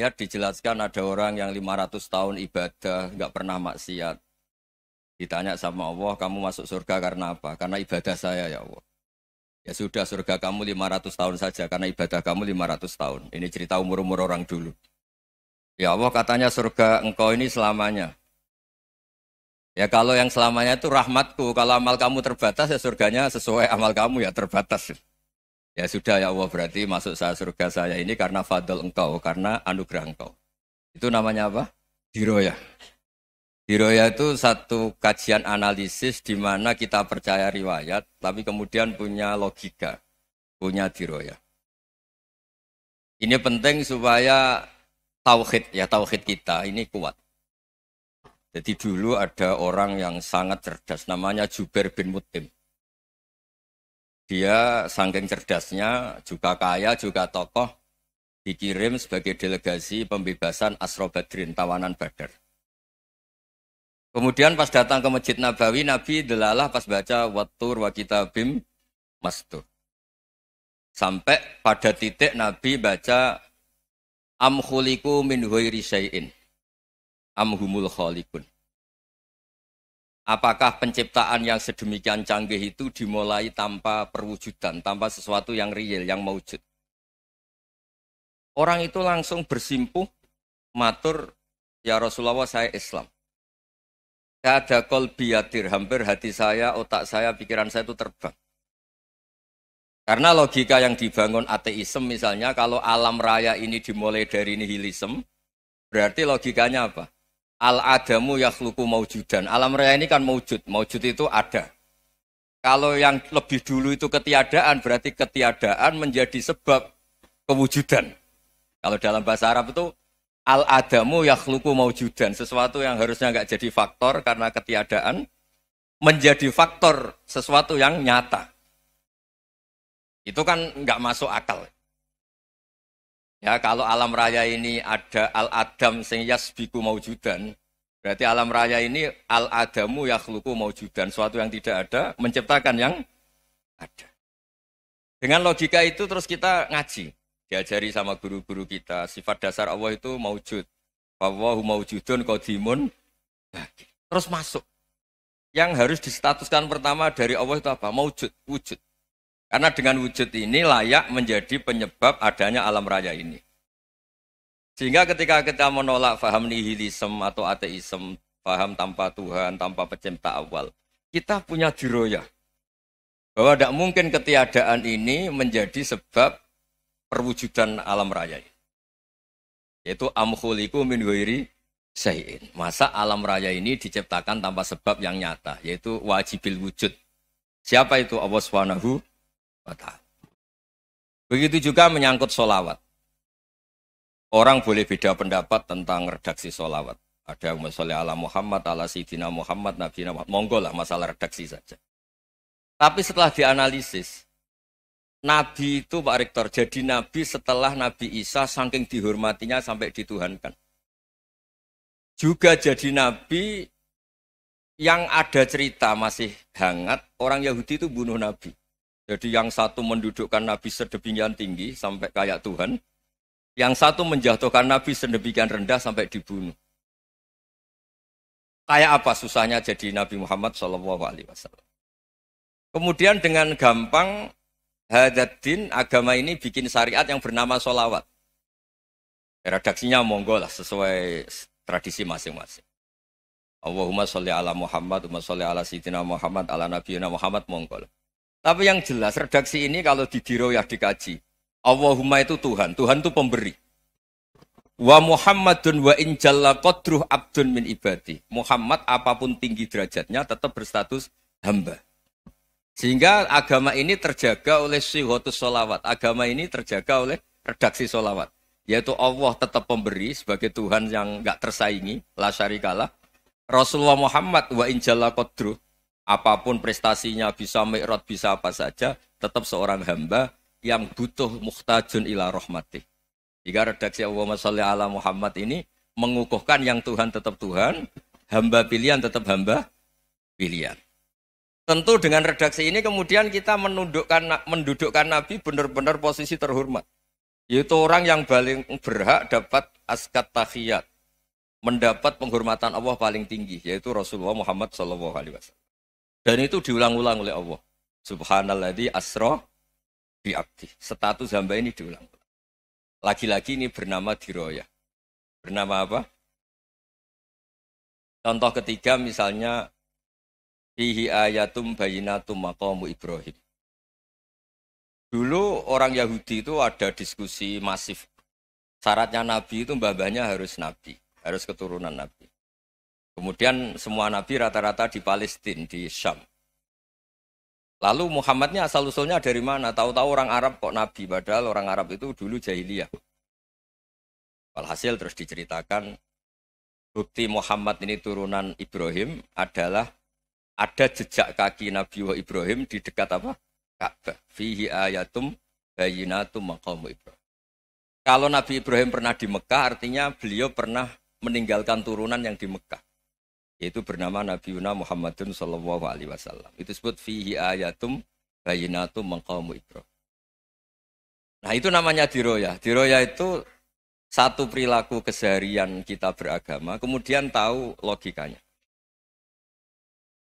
ayat dijelaskan ada orang yang 500 tahun ibadah, nggak pernah maksiat. Ditanya sama Allah, kamu masuk surga karena apa? Karena ibadah saya ya Allah. Ya sudah, surga kamu 500 tahun saja, karena ibadah kamu 500 tahun. Ini cerita umur-umur orang dulu. Ya Allah katanya surga engkau ini selamanya. Ya kalau yang selamanya itu rahmatku, kalau amal kamu terbatas ya surganya sesuai amal kamu ya terbatas. Ya sudah ya Allah, berarti masuk saya surga saya ini karena fadl engkau, karena anugerah engkau. Itu namanya apa? Diroyah. Diroyah itu satu kajian analisis di mana kita percaya riwayat, tapi kemudian punya logika, punya diroyah. Ini penting supaya tauhid kita ini kuat. Jadi dulu ada orang yang sangat cerdas, namanya Jubair bin Mut'im. Dia saking cerdasnya, juga kaya, juga tokoh, dikirim sebagai delegasi pembebasan Asra Badrin, tawanan Badar. Kemudian pas datang ke Masjid Nabawi, Nabi delalah pas baca Wattur wa kitabim mastur. Sampai pada titik Nabi baca Am khuliqu min ghairi syai'in am humul khaliqun. Apakah penciptaan yang sedemikian canggih itu dimulai tanpa perwujudan, tanpa sesuatu yang real, yang maujud? Orang itu langsung bersimpuh, matur, ya Rasulullah saya Islam. Ada qalbi yatir, hampir hati saya, otak saya, pikiran saya itu terbang. Karena logika yang dibangun ateisme misalnya, kalau alam raya ini dimulai dari nihilisme, berarti logikanya apa? Al-adamu yakhluqu maujudan. Alam raya ini kan maujud, maujud itu ada. Kalau yang lebih dulu itu ketiadaan, berarti ketiadaan menjadi sebab kewujudan. Kalau dalam bahasa Arab itu, al-adamu yakhluqu maujudan. Sesuatu yang harusnya nggak jadi faktor karena ketiadaan, menjadi faktor sesuatu yang nyata. Itu kan nggak masuk akal. Ya, kalau alam raya ini ada al-adam sing yasbiku maujudan, berarti alam raya ini al-adamu yakhluqu maujudan. Sesuatu yang tidak ada, menciptakan yang ada. Dengan logika itu terus kita ngaji. Diajari sama guru-guru kita, sifat dasar Allah itu maujud. Wallahu maujudun qadimun. Terus masuk. Yang harus distatuskan pertama dari Allah itu apa? Maujud, wujud. Karena dengan wujud ini layak menjadi penyebab adanya alam raya ini. Sehingga ketika kita menolak faham nihilisme atau ateisme, faham tanpa Tuhan, tanpa pencipta awal, kita punya diroyah. Bahwa tidak mungkin ketiadaan ini menjadi sebab perwujudan alam raya ini. Yaitu am khuliqu min ghairi syai'in. Masa alam raya ini diciptakan tanpa sebab yang nyata, yaitu wajibil wujud. Siapa itu? Allah Subhanahu wa ta'ala. Begitu juga menyangkut sholawat. Orang boleh beda pendapat tentang redaksi sholawat. Ada yang sholli ala Muhammad, ala Sayyidina Muhammad, Nabi Muhammad. Monggo lah masalah redaksi saja. Tapi setelah dianalisis, Nabi itu Pak Rektor, jadi Nabi setelah Nabi Isa saking dihormatinya sampai dituhankan. Juga jadi Nabi yang ada cerita masih hangat, orang Yahudi itu bunuh Nabi. Jadi yang satu mendudukkan Nabi sedemikian tinggi sampai kayak Tuhan, yang satu menjatuhkan Nabi sedemikian rendah sampai dibunuh. Kayak apa susahnya jadi Nabi Muhammad SAW. Kemudian dengan gampang Hadaddin agama ini bikin syariat yang bernama sholawat. Redaksinya monggo lah sesuai tradisi masing-masing. Allahumma sholli ala Muhammad, Allahumma sholli ala Sayyidina Muhammad, ala Nabiyina Muhammad, monggo lah. Tapi yang jelas redaksi ini kalau didiroyah dikaji, Allahumma itu Tuhan, Tuhan itu pemberi. Wa Muhammadun wa in jalla qadruh abdun min ibadi. Muhammad apapun tinggi derajatnya tetap berstatus hamba. Sehingga agama ini terjaga oleh syihotus sholawat. Agama ini terjaga oleh redaksi sholawat. Yaitu Allah tetap pemberi sebagai Tuhan yang enggak tersaingi. La syarikalah. Rasulullah Muhammad wa injalla qadruh. Apapun prestasinya bisa mi'rad, bisa apa saja. Tetap seorang hamba yang butuh muhtajun ila rahmatih. Jika redaksi Allahumma sholli ala Muhammad ini mengukuhkan yang Tuhan tetap Tuhan. Hamba pilihan tetap hamba pilihan. Tentu dengan redaksi ini kemudian kita mendudukkan Nabi benar-benar posisi terhormat. Yaitu orang yang paling berhak dapat askat tahiyat, mendapat penghormatan Allah paling tinggi, yaitu Rasulullah Muhammad SAW. Dan itu diulang-ulang oleh Allah. Subhanalladzi asra bi'abdi. Status hamba ini diulang. Lagi-lagi ini bernama diroyah. Bernama apa? Contoh ketiga misalnya fihi ayatum bayinatum maqamu Ibrahim. Dulu orang Yahudi itu ada diskusi masif. Syaratnya Nabi itu mbah-mbahnya harus Nabi. Harus keturunan Nabi. Kemudian semua Nabi rata-rata di Palestina, di Syam. Lalu Muhammadnya asal-usulnya dari mana? Tahu-tahu orang Arab kok Nabi. Padahal orang Arab itu dulu jahiliyah. Walhasil terus diceritakan bukti Muhammad ini turunan Ibrahim adalah ada jejak kaki Nabi Ibrahim di dekat apa? Ka'bah. Fihi ayatum bayinatum maqamu Ibrahim. Kalau Nabi Ibrahim pernah di Mekah, artinya beliau pernah meninggalkan turunan yang di Mekah. Yaitu bernama Nabiuna Muhammadun sallallahu alaihi wasallam. Itu disebut fihi ayatum bayinatum maqamu Ibrahim. Nah, itu namanya diroyah. Diroyah itu satu perilaku keseharian kita beragama, kemudian tahu logikanya.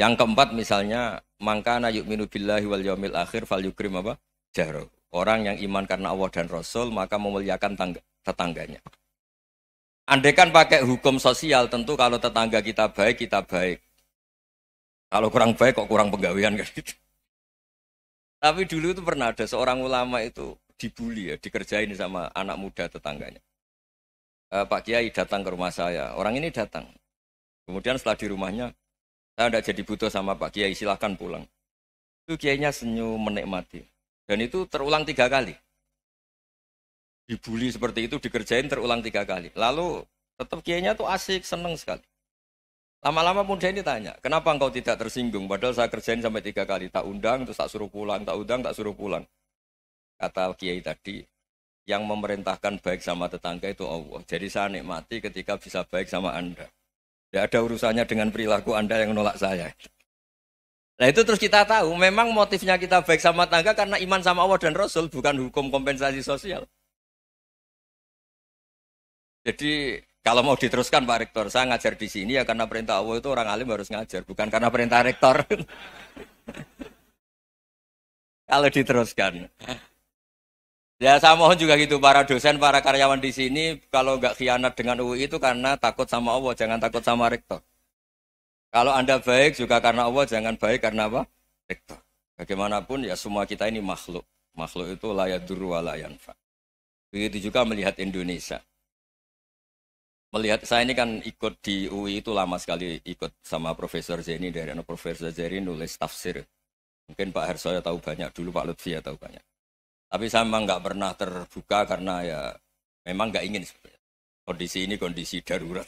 Yang keempat misalnya, mangkana yu'minu billahi wal yaumil akhir falyukrim apa? Jaro. Orang yang iman karena Allah dan Rasul, maka memuliakan tetangganya. Andaikan pakai hukum sosial, tentu kalau tetangga kita baik, kita baik. Kalau kurang baik, kok kurang penggawean kan gitu. Tapi dulu itu pernah ada seorang ulama itu dibully ya, dikerjain sama anak muda tetangganya. Pak Kiai datang ke rumah saya, orang ini datang. Kemudian setelah di rumahnya, saya tidak jadi butuh sama Pak Kiai, silahkan pulang. Itu Kiainya senyum menikmati. Dan itu terulang 3 kali. Dibully seperti itu, dikerjain terulang 3 kali. Lalu tetap Kiainya tuh asik, seneng sekali. Lama-lama muda ini tanya, kenapa engkau tidak tersinggung? Padahal saya kerjain sampai 3 kali. Tak undang, terus tak suruh pulang, tak undang, tak suruh pulang. Kata Kiai tadi, yang memerintahkan baik sama tetangga itu Allah. Jadi saya nikmati ketika bisa baik sama Anda. Tidak ada urusannya dengan perilaku Anda yang menolak saya. Nah itu terus kita tahu, memang motifnya kita baik sama tetangga karena iman sama Allah dan Rasul, bukan hukum kompensasi sosial. Jadi kalau mau diteruskan Pak Rektor, saya ngajar di sini ya karena perintah Allah itu orang alim harus ngajar, bukan karena perintah Rektor. Kalau diteruskan. Ya saya mohon juga gitu, para dosen, para karyawan di sini, kalau nggak khianat dengan UI itu karena takut sama Allah, jangan takut sama Rektor. Kalau Anda baik juga karena Allah, jangan baik karena apa? Rektor. Bagaimanapun ya semua kita ini makhluk. Makhluk itu la yadurru wa la yanfa. Begitu juga melihat Indonesia. Melihat saya ini kan ikut di UI itu lama sekali, ikut sama Profesor Zeni, dari Profesor Zeni nulis tafsir. Mungkin Pak Hersoyo tahu banyak, dulu Pak Lutfi ya tahu banyak. Tapi saya memang nggak pernah terbuka karena ya memang nggak ingin sebenarnya. Kondisi ini kondisi darurat.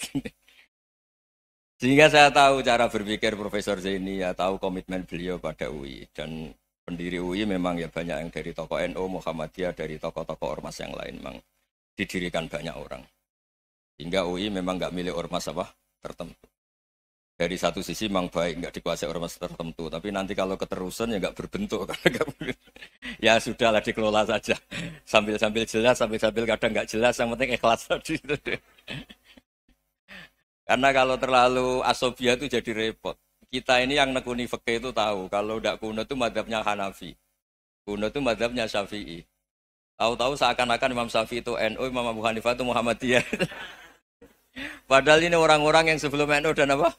Sehingga saya tahu cara berpikir Profesor Zeni, ya tahu komitmen beliau pada UI. Dan pendiri UI memang ya banyak yang dari tokoh NU, Muhammadiyah, dari tokoh-tokoh ormas yang lain memang didirikan banyak orang. Hingga UI memang nggak milik ormas apa tertentu. Dari satu sisi memang baik, nggak dikuasai ormas tertentu. Tapi nanti kalau keterusan ya nggak berbentuk. Ya sudahlah dikelola saja. Sambil-sambil jelas, sambil-sambil kadang nggak jelas. Yang penting ikhlas tadi. Karena kalau terlalu asobia itu jadi repot. Kita ini yang nekuni fikih itu tahu. Kalau udah kuno itu madhabnya Hanafi. Kuno itu madhabnya Syafi'i. Tahu-tahu seakan-akan Imam Syafi'i itu NU, Imam Abu Hanifah itu Muhammadiyah. Padahal ini orang-orang yang sebelum NU dan apa?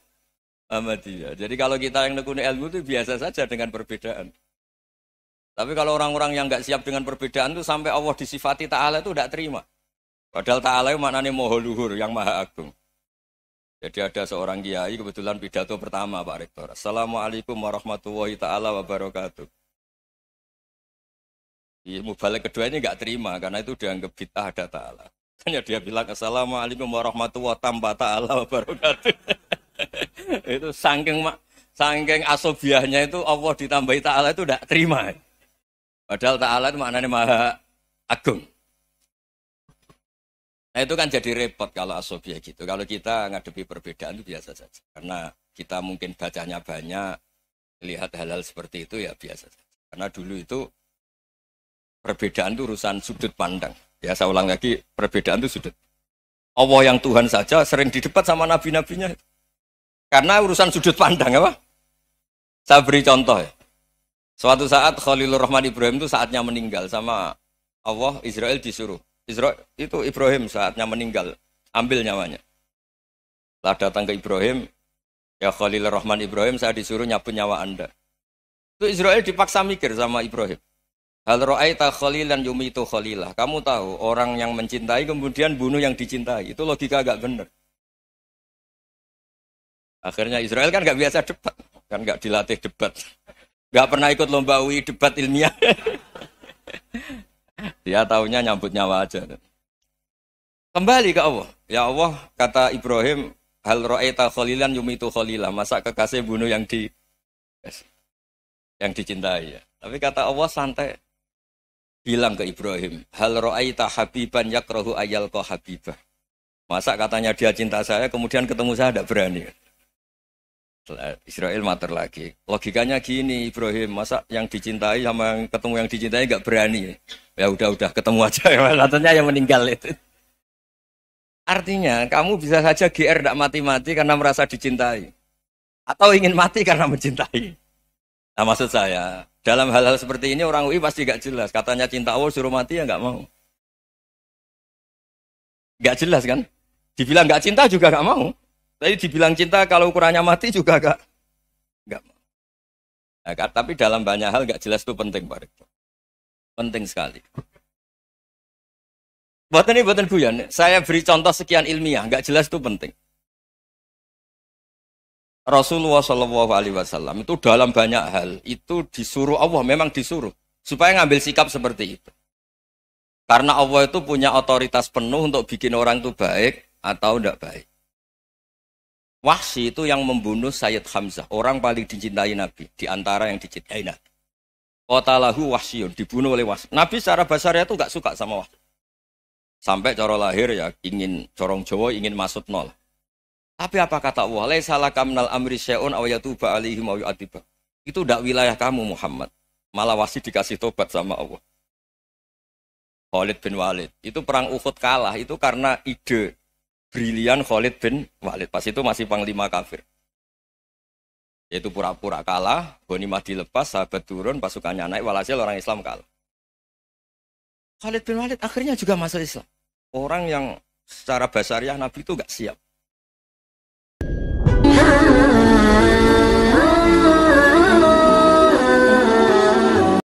Muhammadiyah. Jadi kalau kita yang nekuni ilmu itu biasa saja dengan perbedaan. Tapi kalau orang-orang yang nggak siap dengan perbedaan itu sampai Allah disifati Ta'ala itu tidak terima. Padahal Ta'ala itu maknanya Maha Luhur, yang Maha Agung. Jadi ada seorang kiai kebetulan pidato pertama Pak Rektor. Assalamualaikum warahmatullahi ta'ala wabarakatuh. Mubalek kedua ini nggak terima karena itu dianggap bid'ah ada Ta'ala. Hanya dia bilang Assalamualaikum warahmatullahi ta'ala wabarakatuh. Itu saking asobiahnya itu Allah ditambahi Ta'ala itu tidak terima. Padahal Ta'ala itu maknanya Maha Agung. Nah itu kan jadi repot kalau asobiah gitu. Kalau kita ngadepi perbedaan itu biasa saja. Karena kita mungkin bacanya banyak, lihat hal-hal seperti itu ya biasa saja. Karena dulu itu perbedaan itu urusan sudut pandang. Ya saya ulang lagi, perbedaan itu sudut. Allah yang Tuhan saja sering didebat sama nabi-nabinya. Karena urusan sudut pandang apa? Saya beri contoh ya. Suatu saat Khalilur Rahman Ibrahim itu saatnya meninggal sama Allah, Israel disuruh. Israel itu Ibrahim saatnya meninggal, ambil nyawanya. Setelah datang ke Ibrahim, ya Khalilur Rahman Ibrahim, saya disuruh nyabut nyawa Anda. Itu Israel dipaksa mikir sama Ibrahim. Hal ra'aita khalilan yumitu khalilah. Kamu tahu orang yang mencintai kemudian bunuh yang dicintai. Itu logika agak benar. Akhirnya Israel kan nggak biasa debat, kan nggak dilatih debat, nggak pernah ikut lomba UI debat ilmiah. Dia taunya nyambut nyawa aja. Kembali ke Allah. Ya Allah, kata Ibrahim, hal ra'aita khalilan yumitu khalilah. Masa kekasih bunuh yang dicintai ya. Tapi kata Allah santai. Bilang ke Ibrahim, hal ra'aita habiban yakrahu ayyalqa habibah. Masa katanya dia cinta saya, kemudian ketemu saya tidak berani. Israel mater lagi. Logikanya gini, Ibrahim, masa yang dicintai sama yang ketemu yang dicintai nggak berani? Ya udah ketemu aja. Katanya yang meninggal itu. Artinya kamu bisa saja GR tidak mati-mati karena merasa dicintai, atau ingin mati karena mencintai. Nah maksud saya, dalam hal-hal seperti ini orang UI pasti gak jelas. Katanya cinta Allah suruh mati ya gak mau. Gak jelas kan? Dibilang gak cinta juga gak mau. Tapi dibilang cinta kalau ukurannya mati juga gak mau. Nah, tapi dalam banyak hal gak jelas itu penting Pak Rektor. Penting sekali. Buatan guyon. Saya beri contoh sekian ilmiah, gak jelas itu penting. Rasulullah Shallallahu Alaihi Wasallam itu dalam banyak hal itu disuruh Allah, memang disuruh supaya ngambil sikap seperti itu. Karena Allah itu punya otoritas penuh untuk bikin orang itu baik atau tidak baik. Wahsy itu yang membunuh Sayyid Hamzah, orang paling dicintai Nabi di antara yang dicintai Nabi. Qatalahu Wahsyun, dibunuh oleh Wahsy. Nabi secara basarnya itu nggak suka sama Wahsy. Sampai cara lahir ya ingin corong Jawa ingin masuk nol. Tapi apa kata Allah? Laisa laka minal amri syai'un aw yatuba alaihim aw yu'adzibah. Itu tidak wilayah kamu Muhammad. Malah Wahsy dikasih tobat sama Allah. Khalid bin Walid. Itu perang Uhud kalah itu karena ide brilian Khalid bin Walid. Pas itu masih panglima kafir. Yaitu pura-pura kalah, ghanimah dilepas, sahabat turun, pasukannya naik, walhasil orang Islam kalah. Khalid bin Walid akhirnya juga masuk Islam. Orang yang secara basariah Nabi itu enggak siap.